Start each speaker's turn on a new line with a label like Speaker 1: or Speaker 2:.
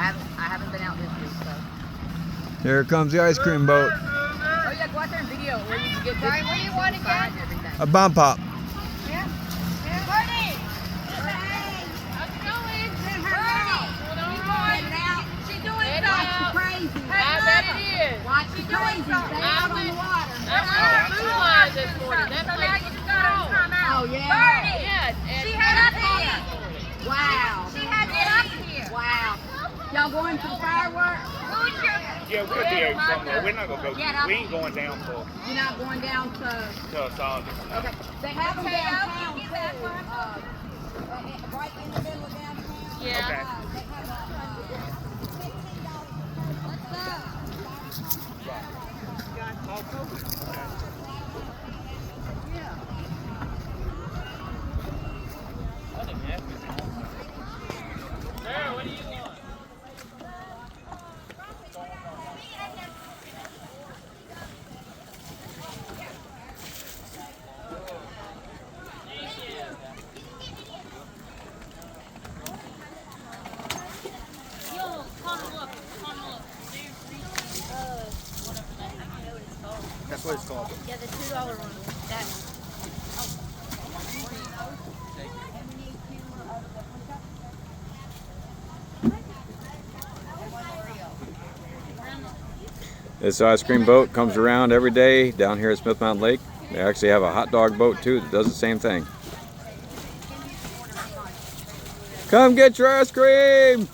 Speaker 1: haven't been out this week, so.
Speaker 2: Here comes the ice cream boat.
Speaker 1: Oh yeah, go out there and video where you can get
Speaker 3: Brian, where you want to get?
Speaker 2: A bomb pop.
Speaker 3: Yeah. Bernie! How's it going? Bernie! She's doing something crazy. I bet it is. Watch you doing something. Out on the water. I went to food line this morning. That's so now you just got her time out. Oh, yeah. Bernie! Yeah. She had up here. Wow. She had it up here. Wow. Y'all going to the fireworks?
Speaker 4: Yeah, we'll be out somewhere. We're not gonna go. We ain't going down to.
Speaker 3: You're not going down to.
Speaker 4: Solid.
Speaker 3: Okay. They have them downtown too. Right in the middle of downtown.
Speaker 4: Yeah. Okay.
Speaker 3: They have $15. Let's go.
Speaker 4: Sarah, what do you want?
Speaker 5: That's what it's called.
Speaker 6: Yeah, the $2 one. That one.
Speaker 2: This ice cream boat comes around every day down here at Smith Mountain Lake. They actually have a hot dog boat too that does the same thing. Come get your ice cream!